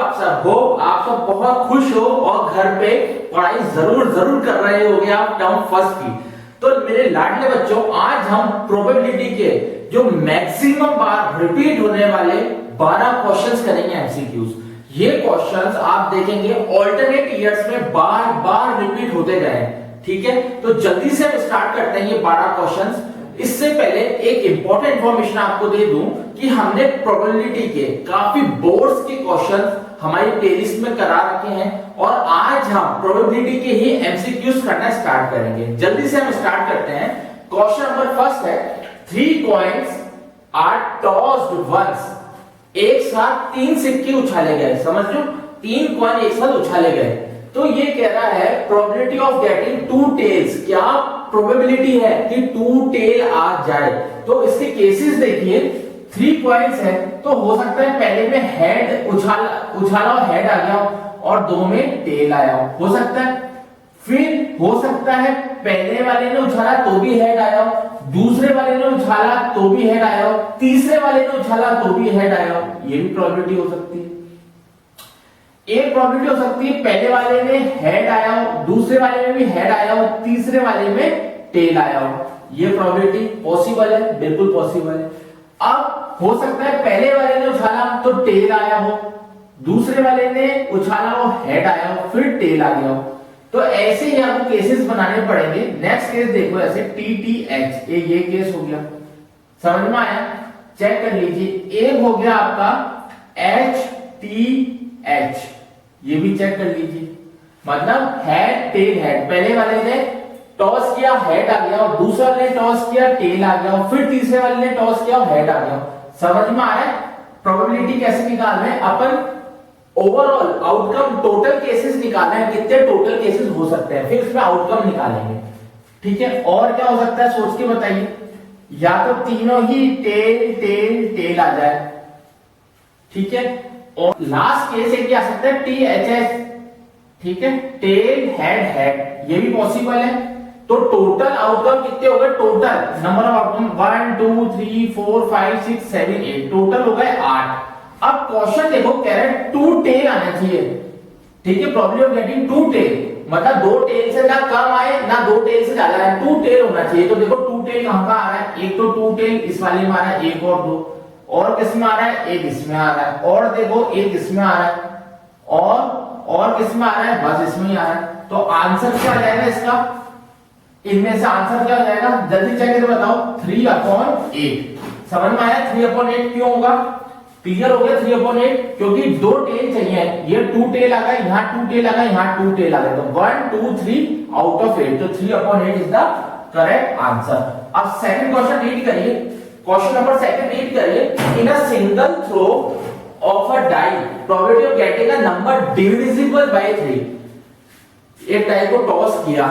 आप सब हो, आप सब बहुत खुश हो और घर पे पढ़ाई जरूर जरूर कर रहे होगे आप टर्म फर्स्ट की। तो मेरे लाडले बच्चों, आज हम प्रोबेबिलिटी के जो मैक्सिमम बार रिपीट होने वाले 12 क्वेश्चंस करेंगे एमसीक्यूज। ये क्वेश्चंस आप देखेंगे ऑल्टरनेट ईयर्स में बार बार रिपीट होते गए। ठीक है, तो जल्दी से हम स्टार्ट करते हैं ये 12 क्वेश्चंस। इससे पहले एक इंपॉर्टेंट इंफॉर्मेशन आपको दे दूं कि हमने प्रोबेबिलिटी के काफी बोर्ड्स के क्वेश्चंस हमारी प्लेलिस्ट में करा रखे हैं और आज हम प्रोबेबिलिटी के ही एमसीक्यूज करना स्टार्ट करेंगे। जल्दी से हम स्टार्ट करते हैं। क्वेश्चन नंबर फर्स्ट है, 3 कॉइन्स आर टॉस्ड वंस। एक साथ 3 सिक्के उछाले गए। समझ लो, 3 कॉइन एक साथ उछाले गए। तो ये कह रहा है प्रोबेबिलिटी ऑफ गेटिंग 2 टेल्स। क्या प्रोबेबिलिटी है कि 2 टेल आ जाए? तो इसके केसेस देखिए, 3 कॉइन्स है तो हो सकता है पहले में हेड उछाला और हेड आ गया और 2 में टेल आया हो सकता है। फिर हो सकता है पहले वाले ने उछाला तो भी हेड आया, दूसरे वाले ने उछाला तो भी हेड आया, तीसरे वाले ने उछाला तो भी हेड आया। ये भी प्रोबेबिलिटी हो सकती है। एक प्रोबेबिलिटी हो सकती है पहले वाले में हेड आया हो, दूसरे वाले में भी हेड आया हो, तीसरे वाले में टेल आया हो। ये प्रोबेबिलिटी पॉसिबल है, बिल्कुल पॉसिबल है। अब हो सकता है पहले वाले ने उछाला तो टेल आया हो, दूसरे वाले ने उछाला हो हेड आया हो, फिर टेल आ गया हो। तो ऐसे ही आपको केसेस बनाने पड़ेंगे। नेक्स्ट केस देखो, ऐसे TTH, ये केस हो गया। समझ में आया? चेक कर लीजिए। एक हो गया आपका HTH, ये भी चेक कर लीजिए। मतलब हेड टेल हेड, पहले वाले ने टॉस किया हेड आ गया और दूसरे वाले ने टॉस किया टेल आ गया और फिर तीसरे वाले ने टॉस किया हेड आ गया। समझ में आ रहा है? प्रोबेबिलिटी कैसे निकालना है? अपन ओवरऑल आउटकम टोटल केसेस निकालना है, कितने टोटल केसेस हो सकते हैं, फिर उसमें आउटकम निकालेंगे। ठीक है, और क्या हो सकता है सोच के बताइए। या तो तीनों ही टेल टेल टेल आ जाए, ठीक है, और लास्ट केस एक क्या आ सकता है, THS, ठीक है, टेल हेड हेड, ये भी पॉसिबल है। तो टोटल आउटकम कितने हो गए? Total number of outcome 1 2 3 4 5 6 7 8, total हो गए 8। अब क्वेश्चन देखो, कह रहे हैं 2 टेल आना चाहिए। ठीक है, प्रोबेबिलिटी ऑफ गेटिंग 2 टेल, मतलब 2 टेल से ना कम आए ना 2 टेल से ज्यादा आए, 2 टेल होना चाहिए। तो देखो 2 टेल कहां का आ रहा है? एक तो 2 टेल इस वाले में आ रहा है, एक और 2, और किसमें आ रहा है? एक इसमें आ रहा है, और देखो एक इसमें आ रहा है, और किसमें आ रहा है? बस इसमें ही आ रहा है। तो आंसर क्या आ जाएगा इसका? इनमें से आंसर क्या हो जाएगा? जल्दी चेक करके बताओ। 3/8। समझ में आया? 3/8 क्यों होगा? क्लियर हो गया? 3/8 क्योंकि 2 टेल चाहिए। ये 2 टेल आ गए, यहाँ 2 टेल आ गए, यहाँ 2 टेल आ गए, तो 1 2 3 आउट ऑफ 8, तो 3/8 इज द करेक्ट आंसर। अब सेकंड क्वेश्चन रीड करिए। क्वेश्चन नंबर सेकंड रीड करिए। In a single throw of a die, probability of getting a number divisible by 3। एक डाई को टॉस किया,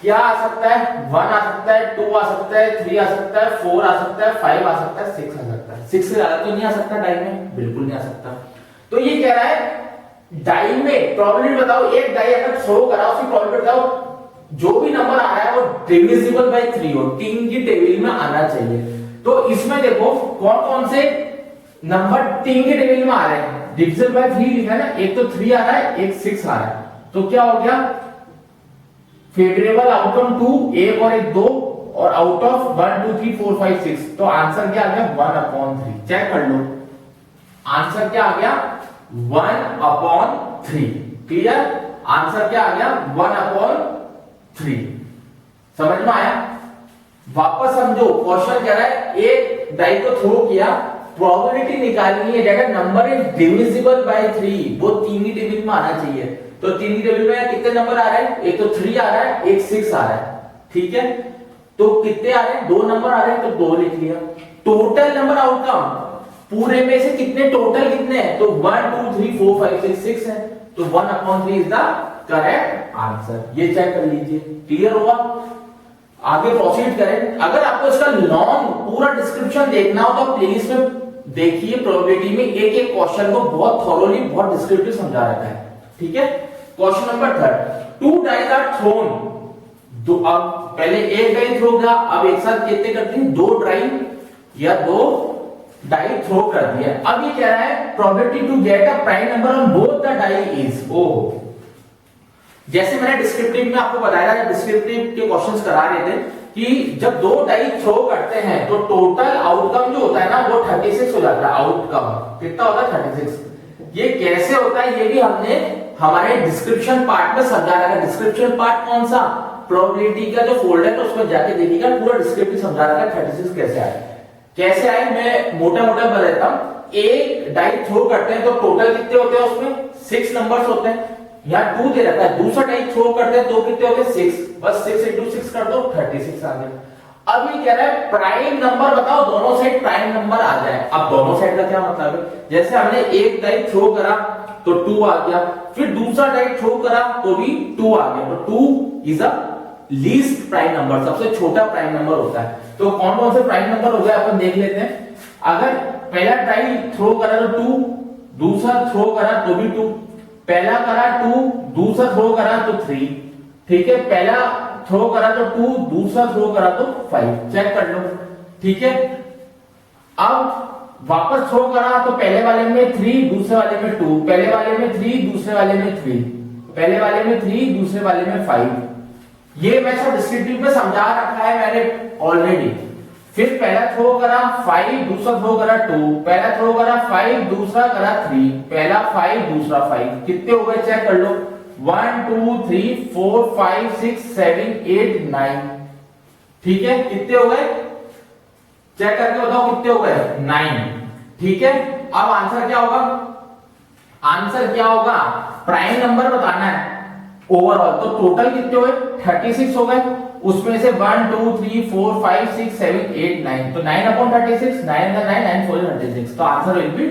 क्या आ सकता है? 1 आ सकता है, 2 आ सकता है, 3 आ सकता है, 4 आ सकता है, 5 आ सकता है, 6 आ सकता है। 6 से ज्यादा तो नहीं आ सकता डाई में, बिल्कुल नहीं आ सकता। तो ये कह रहा है डाई में प्रोबेबिलिटी बताओ, एक डाई अगर थ्रो करा उसकी प्रोबेबिलिटी बताओ, जो भी नंबर आ रहा है वो डिविजिबल बाय 3 हो, 3 की टेबल में आना चाहिए। तो इसमें देखो कौन कौन से नंबर 3 के टेबल में आ रहे हैं। डिविजिबल बाय 3 लिखा है ना, एक तो 3 आ रहा है, एक 6 आ रहा है। तो क्या हो गया? फेवरेबल आउटकम 2, एक और एक 2, और आउट ऑफ 1 2 3 4 5 6, तो आंसर क्या आ गया? 1/3। चेक कर लो, आंसर क्या आ गया? 1/3। क्लियर? आंसर क्या आ गया? 1/3। समझ में आया? वापस समझो, क्वेश्चन कह रहा है एक डाई को थ्रो किया, प्रोबेबिलिटी निकालनी है अगर नंबर इज डिविजिबल बाय 3, वो 3 की टेबल में आना चाहिए। तो 3 की टेबल में कितने नंबर आ रहे हैं? एक तो 3 आ रहा है, एक 6 आ रहा है। ठीक है, तो कितने आ रहे हैं? 2 नंबर आ रहे हैं, तो 2 लिख लिया। टोटल नंबर आउटकम पूरे में से कितने टोटल कितने हैं? तो 1 2 3 4 5 6 6 है, तो 1/3 इज द करेक्ट आंसर। ये चेक कर लीजिए। क्लियर होगा? आगे प्रोसीड करें। अगर आपको इसका लॉन्ग पूरा डिस्क्रिप्शन देखना हो तो प्लेलिस्ट में देखिए। प्रोबेबिलिटी में एक एक क्वेश्चन को बहुत थॉरोली, बहुत डिस्क्रिप्टिव समझा रखा है। ठीक है, question number 3, 2 dice are thrown. अब पहले एक डाई थ्रो किया, अब एक साथ कितने करते हैं? 2 डाई या 2 डाई थ्रो कर दिया। अब ये कह रहा है probability to get a prime number on both the die is, ओ जैसे मैंने डिस्क्रिप्टिव में आपको बताया था, डिस्क्रिप्टिव के क्वेश्चंस करा रहे थे कि जब दो डाई थ्रो करते हैं तो टोटल आउटकम जो होता है ना वो 36 हो जाता है। आउटकम कितना होता है? 36। ये कैसे होता है ये भी हमने हमारे डिस्क्रिप्शन पार्ट में समझा रखा है। डिस्क्रिप्शन पार्ट कौन सा? प्रोबेबिलिटी का जो फोल्डर है उसमें जाके देखिएगा, पूरा डिस्क्रिप्टिव समझा रखा है 36 कैसे आए। कैसे आए मैं मोटा मोटा बता देता हूं। एक डाई थ्रो करते हैं तो टोटल कितने होते हैं? उसमें 6 नंबर्स होते हैं, यहाँ 2 दे रखा है। दूसरा टाइप थ्रो करते हैं तो कितने हो गए? 6। बस 6 into 6 कर दो, 36 आ गया। अब ये कह रहा है प्राइम नंबर बताओ, दोनों साइड प्राइम नंबर आ जाए। अब दोनों साइड का क्या मतलब है? जैसे हमने एक टाइप थ्रो करा तो 2 आ गया, फिर दूसरा टाइप थ्रो करा तो भी 2 आ गया। तो 2 is a least prime number, सबसे छोटा प्राइम नंबर होता है। तो कौन कौन से प्राइम नंबर हो गए अपन देख लेते हैं। अगर पहला टाइप थ्रो करा तो 2, दूसरा थ्रो करा तो भी 2, पहला करा 2, दूसरा थ्रो करा तो 3, ठीक है। पहला थ्रो करा तो 2, दूसरा थ्रो करा तो 5, चेक कर लो, ठीक है। अब वापस थ्रो करा तो पहले वाले में 3, दूसरे वाले में 2, पहले वाले में 3, दूसरे वाले में 3, पहले वाले में 3, दूसरे वाले में 5। ये मैं सब डिस्क्रिप्टिव में समझा रखा है मैंने ऑलरेडी। फिर पहला थ्रो करा 5, दूसरा थ्रो करा 2, पहला थ्रो करा 5, दूसरा करा 3, पहला 5, दूसरा 5, कितने हो गए चेक कर लो। 1 2 3 4 5 6 7 8 9, ठीक है। कितने हो गए चेक करके बताओ कितने हो गए? 9, ठीक है। अब आंसर क्या होगा? आंसर क्या होगा? प्राइम नंबर बताना है ओवरऑल। तो टोटल कितने हो गए? 36 हो गए। उसमें से 1 2 3 4 5 6 7 8 9, तो 9/36, 9 9 9 4 36। तो answer will be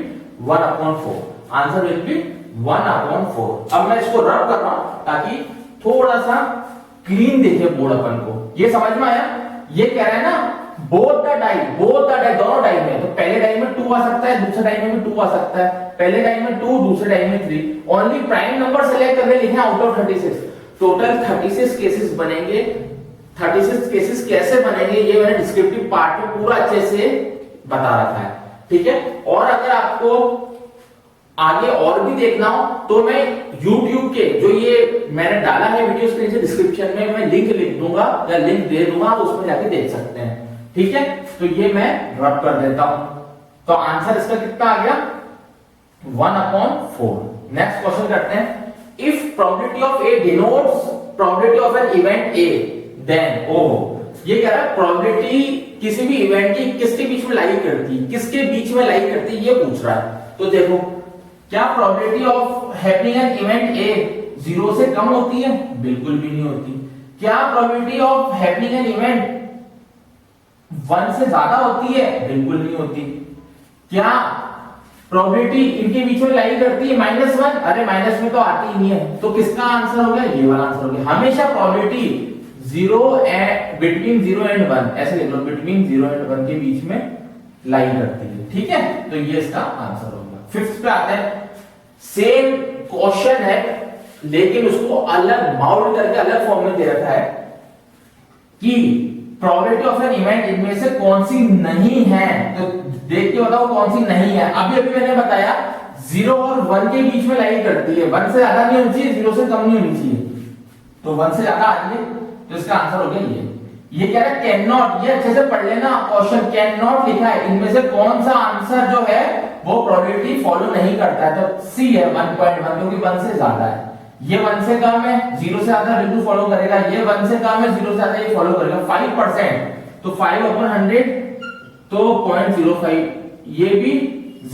1/4। Answer will be 1/4। अब मैं इसको रब कर रहा हूं ताकि थोड़ा सा क्लीन दिखे बोर्ड अपन को। ये समझ में आया? ये कह रहा है ना बोथ द डाई दोनों डाई में, तो पहले डाई में 2 आ सकता है, दूसरे डाई में भी 2 आ सकता है। पहले डाई में 2, दूसरे डाई में 3। ओनली प्राइम नंबर सेलेक्ट करके लिखे आउट ऑफ 36। टोटल 36 केसेस बनेंगे। 36 केसेस कैसे बनेंगे ये मैंने डिस्क्रिप्टिव पार्ट में पूरा अच्छे से बता रखा है, ठीक है। और अगर आपको आगे और भी देखना हो तो मैं YouTube के जो ये मैंने डाला है वीडियोस के नीचे डिस्क्रिप्शन में मैं लिंक लिख दूंगा या लिंक दे दूंगा, आप उसमें जाके देख सकते हैं, ठीक है। तो ये मैं रब कर देता हूं। तो आंसर इसका कितना आ गया? 1/4। नेक्स्ट क्वेश्चन करते हैं। If probability of A denotes probability of an event A then, ओह ये कह रहा है प्रोबेबिलिटी किसी भी इवेंट की किसके बीच में लाई करती है, किसके बीच में लाई करती है ये पूछ रहा है। तो देखो क्या probability of happening an event ए 0 से कम होती है? बिल्कुल भी नहीं होती। क्या probability of happening an event 1 से ज्यादा होती है? बिल्कुल नहीं होती। क्या प्रोबेबिलिटी इनके बीच में लाई करती है -1? अरे माइनस में तो आती ही नहीं है। तो किसका आंसर हो गया? ये वाला आंसर हो गया। हमेशा प्रोबेबिलिटी 0 एंड बिटवीन 0 एंड 1 ऐसे लिख लो, बिटवीन 0 एंड 1 के बीच में लाई करती है, ठीक है। तो ये इसका आंसर होगा। 5th पे आते हैं। सेम क्वेश्चन है लेकिन उसको अलग माउल्ड करके अलग फॉर्म में दे रखा है कि प्रोबेबिलिटी ऑफ एन इवेंट इनमें से कौन सी नहीं है। तो देख के बताओ कौन सी नहीं है। अभी अभी मैंने बताया 0 और 1 के बीच में लाई करती है, 1 से ज्यादा नहीं होनी चाहिए, 0 से कम नहीं होनी चाहिए। तो 1 से ज्यादा आ रही है, तो इसका आंसर हो गया ये कह रहा है कैन नॉट। ये अच्छे से पढ़ लेना, क्वेश्चन कैन नॉट लिखा है, इनमें से कौन सा आंसर जो है वो प्रोबेबिलिटी फॉलो नहीं करता है। तो सी है 1.1, क्योंकि 1 से ज्यादा है। ये 1 से कम है, 0 से ज्यादा बिल्कुल फॉलो करेगा। ये 1 से कम है, 0 से ज्यादा ये फॉलो करेगा। 5%, तो 5/100 तो 0.05। ये भी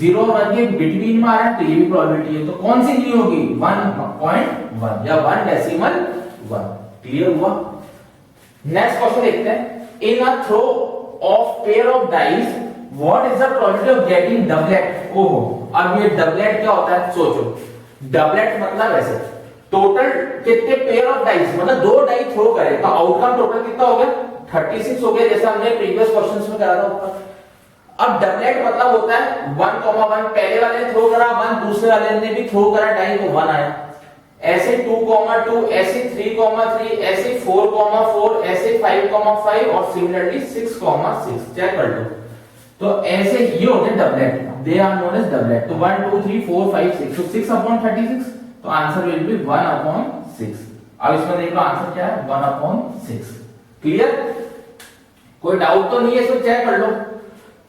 0 और 1 के बिटवीन में आ रहा है, तो ये भी प्रोबेबिलिटी है। तो कौन सी नहीं होगी? 1.1 या 1.1। क्लियर हुआ? नेक्स्ट क्वेश्चन देखते हैं। In a throw of pair of dice what is the probability of getting doublet? ओहो, अब ये डबलेट क्या होता है सोचो। डबलेट मतलब ऐसे टोटल कितने पेयर ऑफ डाइस, मतलब 2 डाई थ्रो करे तो आउटकम टोटल कितना हो गया? 36 हो गया, जैसा हमने प्रीवियस क्वेश्चंस में करा था ऊपर। अब डबलेट मतलब होता है 1,1, पहले वाले ने थ्रो करा 1, दूसरे वाले ने भी थ्रो करा डाई तो 1 आया। ऐसे 2,2, ऐसे 3,3, ऐसे 4,4, ऐसे 5,5 और सिमिलरली 6,6। चेक कर लो। तो ऐसे ये होते हैं doublet, they are known as doublet. तो 1 2 3 4 5 6, तो 6 अपॉन 36, तो आंसर विल बी 1 अपॉन 6। अब इसमें देख लो आंसर क्या है, 1 अपॉन 6। क्लियर? कोई डाउट तो नहीं है, इसको चेक कर लो।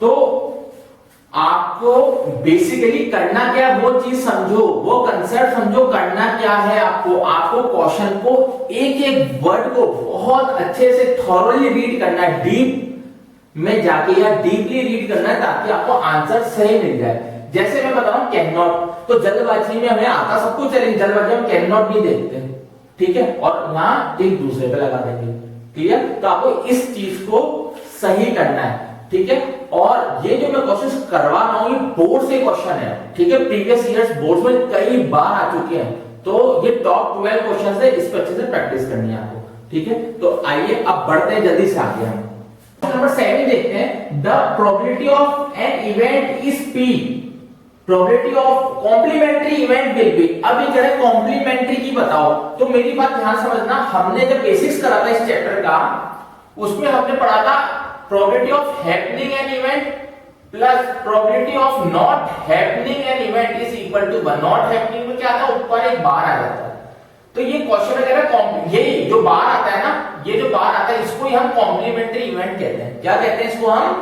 तो आपको बेसिकली करना क्या है, वो चीज समझो, वो कंसेप्ट समझो, करना क्या है आपको क्वेश्चन को एक एक वर्ड को बहुत अच्छे से थॉरली रीड करना है, डीप में जाके या डीपली रीड करना है, ताकि आपको आंसर सही मिल जाए। जैसे मैं बता रहा हूं कैन नॉट, तो जल्दबाजी में हमें आता सब कुछ चलेंगे, जल्दबाजी में कैन नॉट भी देखते हैं, ठीक है, और यहां एक दूसरे पे लगा देंगे। क्लियर? तो आपको इस चीज को सही करना है, ठीक है। और ये जो मैं क्वेश्चन करवा रहा हूं, ये बोर्ड से क्वेश्चन है, ठीक है, प्रीवियस ईयर्स बोर्ड में कई बार आ चुके हैं, तो ये टॉप 12 क्वेश्चन है, इस पर अच्छे से प्रैक्टिस करनी है आपको, ठीक है। तो आइए अब बढ़ते हैं जल्दी से आगे। हम नंबर 7 देखते हैं, the probability of an event is P, probability of complementary event will be. अब ये कह रहे कॉम्प्लीमेंट्री की बताओ, तो मेरी बात ध्यान समझना, हमने जब बेसिक्स करा था इस चैप्टर का, उसमें हमने पढ़ा था probability of happening an event plus probability of not happening an event is equal to 1। Not happening में क्या था, ऊपर एक बार आ जाता है, तो ये क्वेश्चन वगैरह ये जो बार आता है ना, ये जो बार आता है, इसको ही हम कॉम्प्लीमेंट्री इवेंट कहते हैं। क्या कहते हैं इसको हम?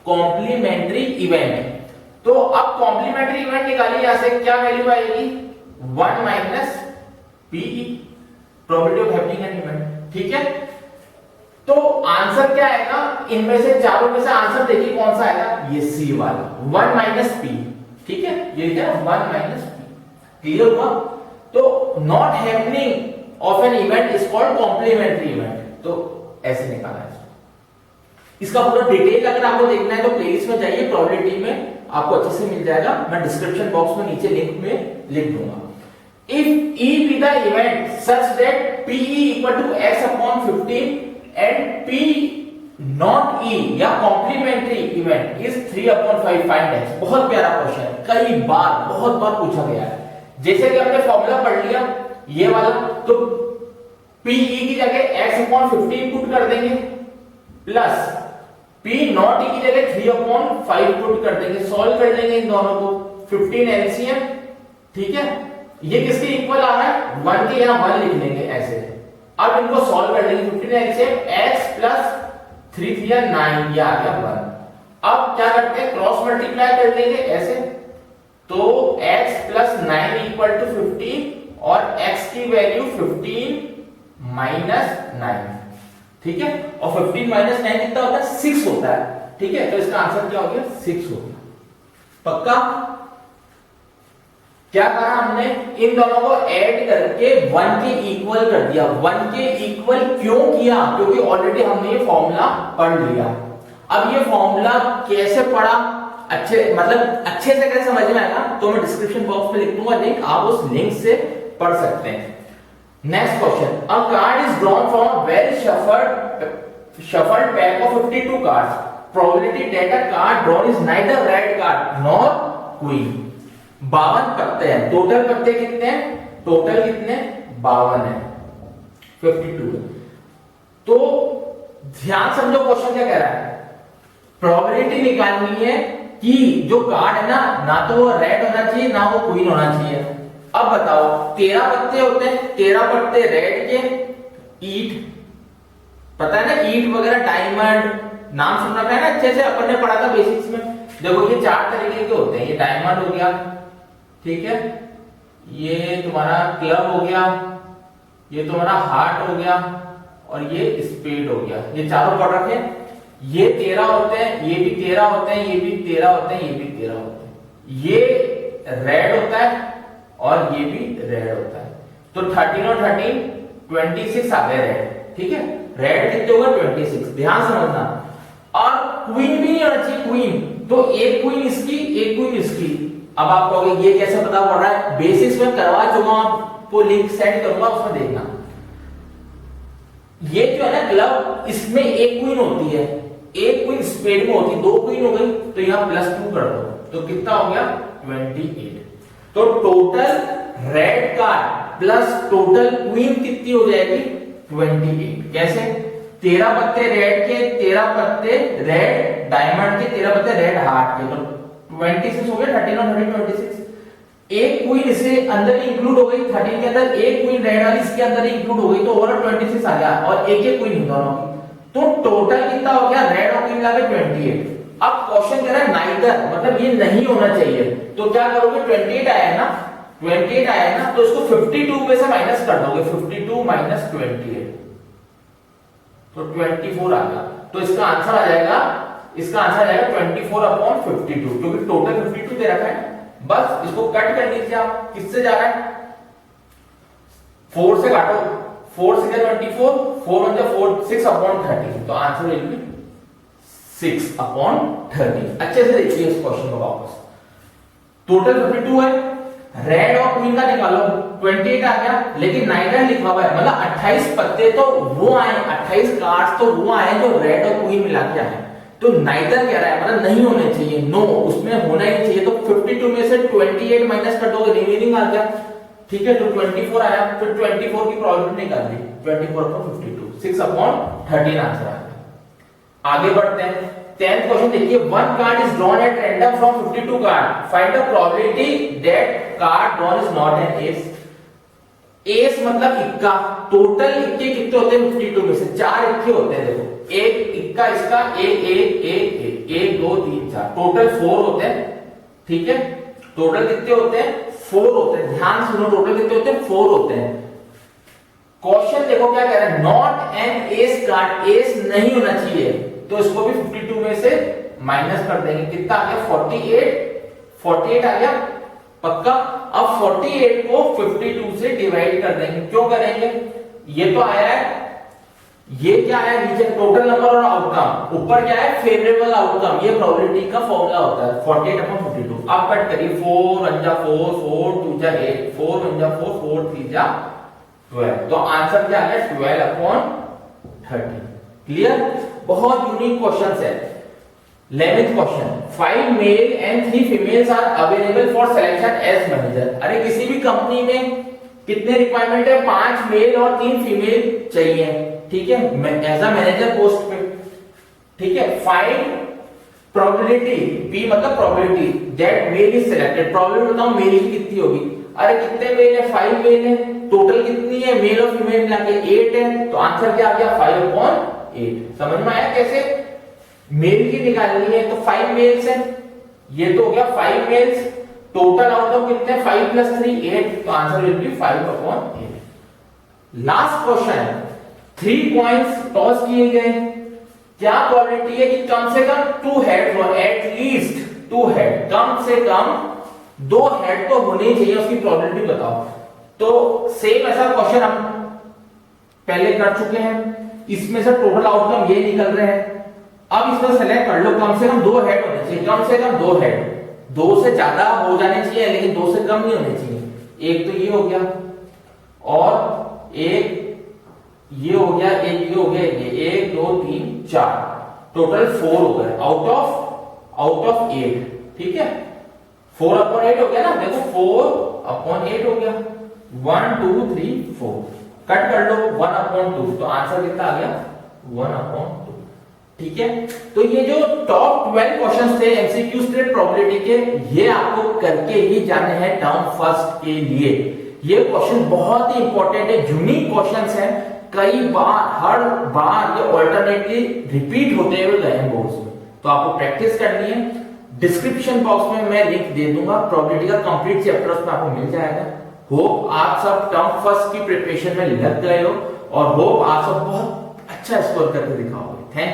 Complementary event. तो अब कॉम्प्लीमेंट्री इवेंट निकालिए, यहां से क्या वैल्यू आएगी, 1 minus P E, probability of happening an event, ठीक है। तो आंसर क्या आएगा, इनमें से चारों में से आंसर देखिए कौन सा आएगा, ये सी वाला 1 माइनस पी, ठीक है, ये क्या 1 माइनस पी। क्लियर हुआ? तो not happening of an event is called complementary event. तो ऐसे निकाला है इसका पूरा डिटेल अगर आपको देखना है तो प्लेलिस्ट में जाइए, प्रोबेबिलिटी में आपको अच्छे से मिल जाएगा, मैं डिस्क्रिप्शन बॉक्स में नीचे लिंक में लिख दूंगा। If E be the event such that PE equal to x upon 15 and P not E या complementary event is 3 upon 5 find x। बहुत प्यारा क्वेश्चन है, कई बार बहुत बार पूछा गया है। जैसे कि हमने फॉर्मूला पढ़ लिया ये वाला, तो PE की जगह x upon 15 पुट कर देंगे प्लस P नॉट E की जगह 3 upon 5 पुट कर देंगे, सॉल्व कर लेंगे इन दोनों को, 15 LCM, ठीक है। ये किसके इक्वल आ रहा है, 1 के, यहां 1 लिख लेंगे ऐसे। अब इनको सॉल्व कर लेंगे, 15 LCM x प्लस 3 3 9, ये आ गया 1। अब क्या करते हैं, क्रॉस मल्टीप्लाई कर लेंगे ऐसे, तो x प्लस 9 इक्वल टू 15 और x की वैल्यू 15 माइनस 9, ठीक है। और 15 माइनस 9 कितना होता है, 6 होता है, ठीक है। तो इसका आंसर क्या हो गया, 6 हो गया। पक्का? क्या कहा हमने, इन दोनों को ऐड करके 1 के इक्वल कर दिया। 1 के इक्वल क्यों किया, क्योंकि ऑलरेडी हमने ये फॉर्मूला पढ़ लिया। अब ये फॉर्मूला कैसे पढ़ा, अच्छे से कैसे समझ में आएगा, तो मैं डिस्क्रिप्शन बॉक्स में लिख दूंगा लिंक, आप उस लिंक से पढ़ सकते हैं। Next question, a card is drawn from a well shuffled pack of 52 cards. Probability that a card drawn is neither red card nor queen. 52 पत्ते हैं, टोटल पत्ते कितने हैं, टोटल कितने, 52 है, 52 है। तो ध्यान समझो क्वेश्चन क्या कह रहा है, प्रोबेबिलिटी निकालनी है कि जो कार्ड है ना तो वो रेड होना चाहिए ना वो क्वीन होना चाहिए। अब बताओ 13 पत्ते होते हैं, 13 पत्ते रेड के, ईट पता है ना, ईट वगैरह, डायमंड, नाम सुन रखा है ना अच्छे से, अपन ने पढ़ा था बेसिक्स में। देखो ये 4 तरीके के होते हैं, ये डायमंड हो गया, ठीक है, ये तुम्हारा क्लब हो गया, ये तुम्हारा हार्ट हो गया, और ये स्पेड हो गया। ये चारों पढ़ रखे हैं, ये 13 होते हैं, ये भी 13 होते हैं, ये भी 13 होते हैं, ये भी 13 होते हैं। ये रेड होता है और ये भी रेड होता है। तो 13 और 13 26 आ गए रेड, ठीक है। रेड कितने होगा, 26, ध्यान समझना। और क्वीन भी नहीं होना चाहिए, क्वीन, तो एक क्वीन इसकी, एक क्वीन इसकी। अब आप कहोगे ये कैसे पता पड़ रहा है, बेसिक्स में करवा चुका हूं, आपको लिंक सेंड करूंगा, उसमें देखना। ये जो है ना क्लब, इसमें एक क्वीन होती है, एक क्वीन स्पेड में होती है, 2 क्वीन हो गई, तो यहां +2 कर दो, तो कितना हो गया, 28। तो total red card plus total queen कितनी हो जाएगी, 28। कैसे, 13 पत्ते रेड के, 13 पत्ते रेड डायमंड के, 13 बचे रेड हार्ट के, तो 26 हो गए, 13 और 13 26। एक क्वीन इससे अंदर ही इंक्लूड हो गई 13 के अंदर, एक क्वीन रेड वाली इसके अंदर ही इंक्लूड हो गई, तो ओवरऑल 26 आ गया, और एक एक क्वीन इन दोनों की, तो टोटल कितना हो गया रेड और क्वीन मिला के 28। अब क्वेश्चन कह रहा है नाइदर, मतलब ये नहीं होना चाहिए, तो क्या करोगे, 28 आया ना, 28 आया ना, तो इसको 52 में से माइनस कर दोगे, 52 माइनस 28, तो 24 आ गया। तो इसका आंसर आ जाएगा, इसका आंसर आ जाएगा 24/52, क्योंकि टोटल 52 दे रखा है। बस इसको कट कर लीजिए आप, किससे जा रहा है, 4 से काटो, 4 से 24, 4 1 4, 6/30, तो आंसर विल बी 6/30। अच्छे से देखिए इस क्वेश्चन को वापस, टोटल 52 है, रेड और क्वीन का निकालो, 28 आ गया, लेकिन नाइदर लिखा हुआ है, मतलब 28 पत्ते तो वो आए, 28 कार्ड्स तो वो आए जो रेड और क्वीन मिला के आए, तो नाइदर कह रहा है, मतलब नहीं होने चाहिए, नो, उसमें होना ही चाहिए, तो 52 में से 28 माइनस कर दोगे, रिमेनिंग आ गया, ठीक है, तो 24 आया, फिर 24 की प्रोबेबिलिटी निकाल दी, 24/52, 6/13 आंसर आ गया। आगे बढ़ते हैं, 10th क्वेश्चन देखिए, one card is drawn at random from 52 card, find the probability that card drawn is not an S. S मतलब इक्का, टोटल इक्के कितने होते हैं 52 में से, 4 इक्के होते हैं, देखो एक इक्का इसका, एक 2 3 4, टोटल 4 होते हैं, ठीक है, टोटल कितने होते हैं 4 होते हैं, ध्यान सुनो, टोटल कितने होते हैं 4 होते हैं। क्वेश्चन देखो क्या कह रहा है, not an S card, S नहीं होना चाहिए, तो इसको भी 52 में से माइनस कर देंगे, कितना आ गया 48 आ गया पक्का। अब 48 को 52 से डिवाइड कर देंगे, क्यों करेंगे, ये तो आया है, ये क्या है नीचे टोटल नंबर और आउटकम, ऊपर क्या है फेवरेबल आउटकम, ये प्रोबेबिलिटी का फॉर्मूला होता है 48/52। अब कट करिए, 4 1 जा 4, 4 2 जा 8, 4 1 जा 4, 4 3 जा 12, तो आंसर क्या है 12/30। क्लियर, बहुत यूनिक क्वेश्चन है। 11th question, 5 male and 3 females are available for selection as manager. अरे किसी भी कंपनी में कितने रिक्वायरमेंट है, 5 मेल और 3 फीमेल चाहिए, ठीक है, एज अ मैनेजर पोस्ट पे, ठीक है। फाइंड प्रोबेबिलिटी, पी मतलब probability, that male is selected, probability बताओ मेल की कितनी होगी, अरे कितने मेल है 5 मेल है, टोटल कितनी है मेल और फीमेल मिला के 8 है, तो आंसर क्या आ गया 5/8। समझ में आया कैसे मेल की निकालनी है, तो 5 मेल्स है, ये तो हो गया 5 मेल्स, टोटल आउटकम कितने 5 + 3 8, तो answer will be 5/8। Last question, 3 coins toss किए गए, क्या प्रोबेबिलिटी है कि कम से कम 2 हेड हो, एटलीस्ट 2 हेड, कम से कम 2 हेड तो होने ही चाहिए, उसकी प्रोबेबिलिटी बताओ। तो सेम ऐसा क्वेश्चन हम पहले कर चुके हैं, इसमें से टोटल आउटकम ये निकल रहे हैं, अब इसमें सेलेक्ट कर लो, कम से कम 2 हेड होने चाहिए, कम से कम 2 हेड, 2 से ज्यादा हो जाने चाहिए लेकिन 2 से कम नहीं होने चाहिए। एक तो ये हो गया, और एक ये हो गया, एक ये हो गया, ये 1 2 3 4, टोटल 4 हो गए आउट ऑफ 8, ठीक है, 4/8 हो गया ना, देखो 4/8 हो गया, 1 2 3 4, कट कर लो 1/2, तो आंसर कितना आ गया 1/2, ठीक है। तो ये जो टॉप 12 क्वेश्चंस थे एमसीक्यू स्टेट प्रोबेबिलिटी के, ये आपको करके ही जाने हैं टर्म फर्स्ट के लिए। ये क्वेश्चन बहुत ही इंपॉर्टेंट है, यूनिक क्वेश्चंस हैं, कई बार हर बार ये ऑल्टरनेटली रिपीट होते हुए गए हैं बोर्ड्स में, तो आपको प्रैक्टिस करनी है। डिस्क्रिप्शन बॉक्स में मैं लिंक दे दूंगा, प्रोबेबिलिटी का कंप्लीट चैप्टर उसमें आपको मिल जाएगा। होप आप सब टर्म फर्स्ट की प्रिपरेशन में लग गए हो, और होप आप सब बहुत अच्छा स्कोर करके दिखाओगे।